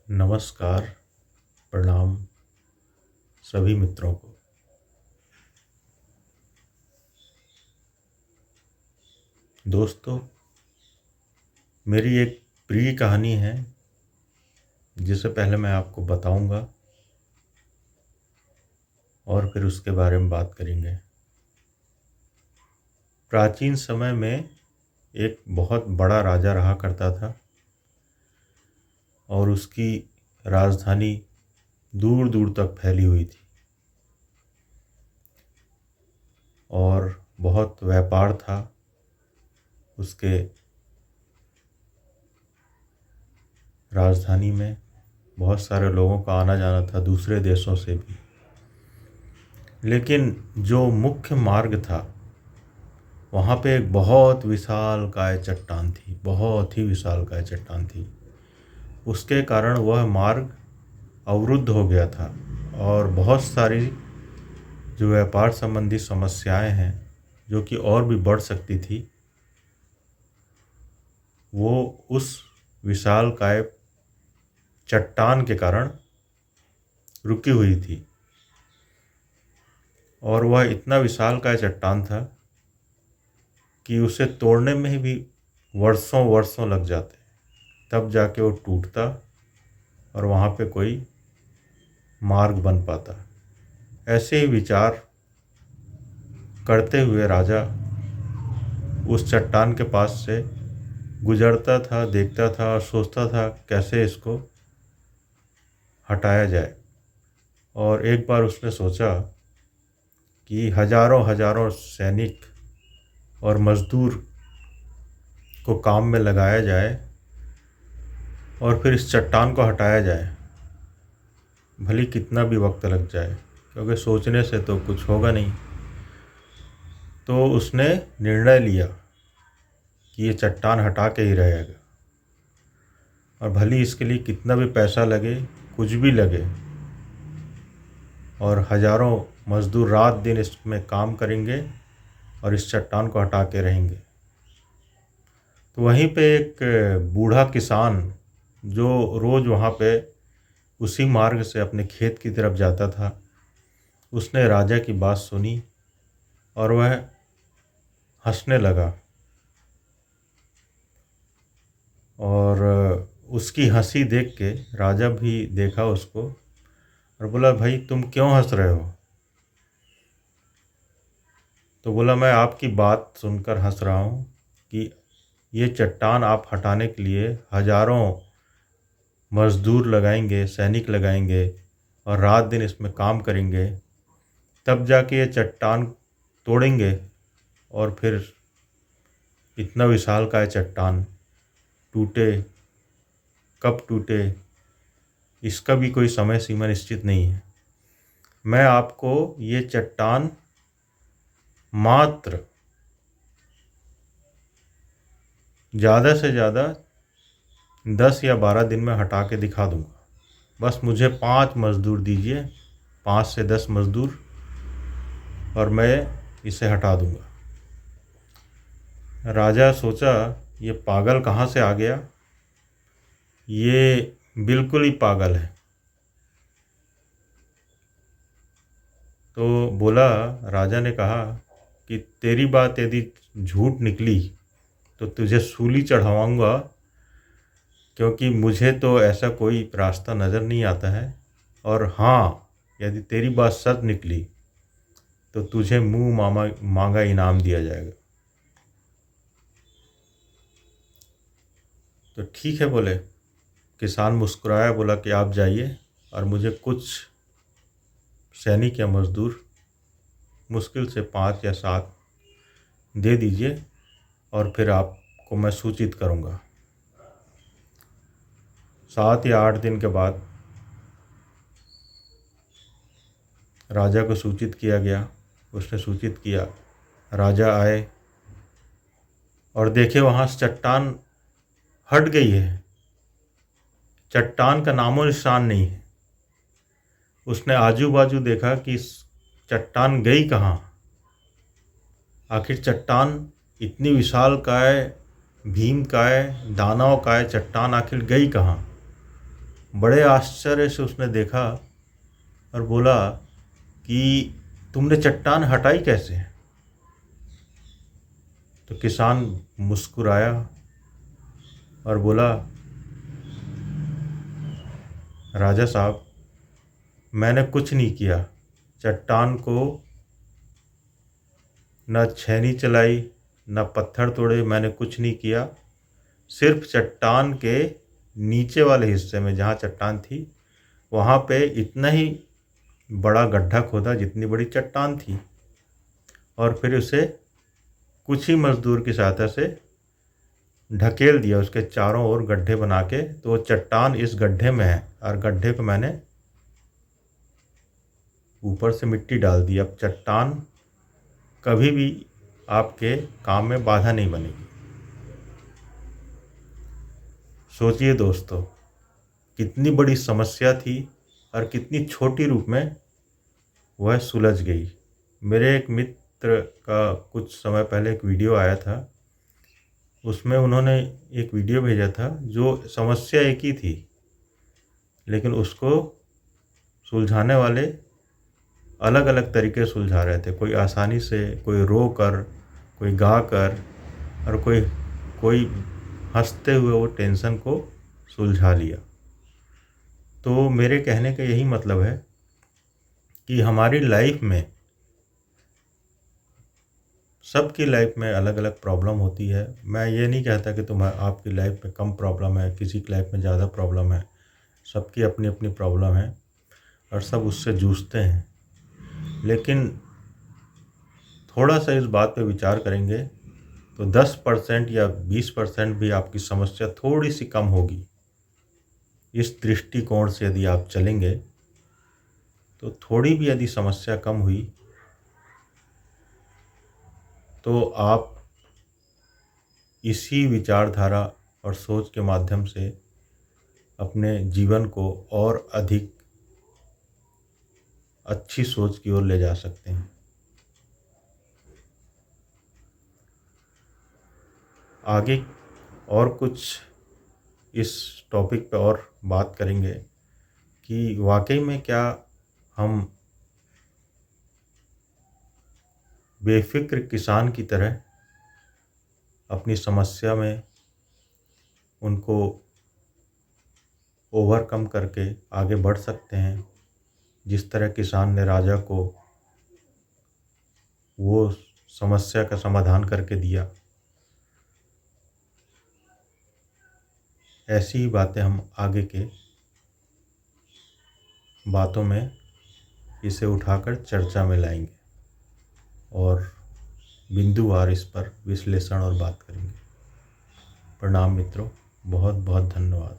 नमस्कार, प्रणाम सभी मित्रों को। दोस्तों, मेरी एक प्रिय कहानी है जिसे पहले मैं आपको बताऊंगा और फिर उसके बारे में बात करेंगे। प्राचीन समय में एक बहुत बड़ा राजा रहा करता था और उसकी राजधानी दूर दूर तक फैली हुई थी और बहुत व्यापार था उसके राजधानी में। बहुत सारे लोगों का आना जाना था दूसरे देशों से भी। लेकिन जो मुख्य मार्ग था वहाँ पे एक बहुत विशालकाय चट्टान थी, बहुत ही विशालकाय चट्टान थी। उसके कारण वह मार्ग अवरुद्ध हो गया था और बहुत सारी जो व्यापार संबंधी समस्याएं हैं जो कि और भी बढ़ सकती थी, वो उस विशालकाय चट्टान के कारण रुकी हुई थी। और वह इतना विशालकाय चट्टान था कि उसे तोड़ने में भी वर्षों वर्षों लग जाते, तब जाके वो टूटता और वहाँ पे कोई मार्ग बन पाता। ऐसे ही विचार करते हुए राजा उस चट्टान के पास से गुजरता था, देखता था और सोचता था कैसे इसको हटाया जाए। और एक बार उसने सोचा कि हजारों हजारों सैनिक और मजदूर को काम में लगाया जाए और फिर इस चट्टान को हटाया जाए, भले कितना भी वक्त लग जाए, क्योंकि सोचने से तो कुछ होगा नहीं। तो उसने निर्णय लिया कि ये चट्टान हटा के ही रहेगा, और भले इसके लिए कितना भी पैसा लगे, कुछ भी लगे, और हजारों मजदूर रात दिन इसमें काम करेंगे और इस चट्टान को हटा के रहेंगे। तो वहीं पे एक बूढ़ा किसान जो रोज़ वहाँ पे उसी मार्ग से अपने खेत की तरफ जाता था, उसने राजा की बात सुनी और वह हंसने लगा। और उसकी हंसी देख के राजा भी देखा उसको और बोला, भाई तुम क्यों हंस रहे हो? तो बोला, मैं आपकी बात सुनकर हंस रहा हूँ कि ये चट्टान आप हटाने के लिए हजारों मजदूर लगाएंगे, सैनिक लगाएंगे और रात दिन इसमें काम करेंगे, तब जाके ये चट्टान तोड़ेंगे और फिर इतना विशालकाय चट्टान टूटे, कब टूटे इसका भी कोई समय सीमा निश्चित नहीं है। मैं आपको ये चट्टान मात्र ज़्यादा से ज़्यादा 10 या 12 दिन में हटा के दिखा दूंगा। बस मुझे 5 मज़दूर दीजिए, 5 से 10 मज़दूर, और मैं इसे हटा दूंगा। राजा सोचा, ये पागल कहाँ से आ गया? ये बिल्कुल ही पागल है। तो बोला, राजा ने कहा कि तेरी बात यदि झूठ निकली तो तुझे सूली चढ़ाऊंगा, क्योंकि मुझे तो ऐसा कोई रास्ता नज़र नहीं आता है। और हाँ, यदि तेरी बात सच निकली तो तुझे मुंह मामा मांगा इनाम दिया जाएगा। तो ठीक है बोले। किसान मुस्कुराया, बोला कि आप जाइए और मुझे कुछ सैनिक या मजदूर, मुश्किल से 5 या 7 दे दीजिए और फिर आपको मैं सूचित करूँगा। 7 या 8 दिन के बाद राजा को सूचित किया गया। उसने सूचित किया, राजा आए और देखे वहाँ से चट्टान हट गई है, चट्टान का नामो निशान नहीं है। उसने आजू बाजू देखा कि चट्टान गई कहाँ? आखिर चट्टान इतनी विशालकाय, भीमकाय, दानवकाय चट्टान आखिर गई कहाँ? बड़े आश्चर्य से उसने देखा और बोला कि तुमने चट्टान हटाई कैसे? तो किसान मुस्कुराया और बोला, राजा साहब, मैंने कुछ नहीं किया। चट्टान को न छेनी चलाई, न पत्थर तोड़े, मैंने कुछ नहीं किया। सिर्फ चट्टान के नीचे वाले हिस्से में, जहाँ चट्टान थी, वहाँ पे इतना ही बड़ा गड्ढा खोदा जितनी बड़ी चट्टान थी, और फिर उसे कुछ ही मजदूर की सहायता से ढकेल दिया, उसके चारों ओर गड्ढे बना के। तो वो चट्टान इस गड्ढे में है और गड्ढे पे मैंने ऊपर से मिट्टी डाल दी। अब चट्टान कभी भी आपके काम में बाधा नहीं बनेगी। सोचिए दोस्तों, कितनी बड़ी समस्या थी और कितनी छोटी रूप में वह सुलझ गई। मेरे एक मित्र का कुछ समय पहले एक वीडियो आया था, उसमें उन्होंने एक वीडियो भेजा था जो समस्या एक ही थी, लेकिन उसको सुलझाने वाले अलग अलग तरीके सुलझा रहे थे। कोई आसानी से, कोई रो कर, कोई गा कर, और कोई कोई हंसते हुए वो टेंशन को सुलझा लिया। तो मेरे कहने का यही मतलब है कि हमारी लाइफ में, सबकी लाइफ में अलग अलग प्रॉब्लम होती है। मैं ये नहीं कहता कि आपकी लाइफ में कम प्रॉब्लम है, किसी की लाइफ में ज़्यादा प्रॉब्लम है। सबकी अपनी अपनी प्रॉब्लम है और सब उससे जूझते हैं। लेकिन थोड़ा सा इस बात पे विचार करेंगे तो 10% या 20% भी आपकी समस्या थोड़ी सी कम होगी। इस दृष्टिकोण से यदि आप चलेंगे तो थोड़ी भी यदि समस्या कम हुई तो आप इसी विचारधारा और सोच के माध्यम से अपने जीवन को और अधिक अच्छी सोच की ओर ले जा सकते हैं। आगे और कुछ इस टॉपिक पे और बात करेंगे कि वाकई में क्या हम बेफिक्र किसान की तरह अपनी समस्या में उनको ओवरकम करके आगे बढ़ सकते हैं, जिस तरह किसान ने राजा को वो समस्या का समाधान करके दिया। ऐसी ही बातें हम आगे के बातों में इसे उठाकर चर्चा में लाएंगे और बिंदुवार इस पर विश्लेषण और बात करेंगे। प्रणाम मित्रों, बहुत बहुत धन्यवाद।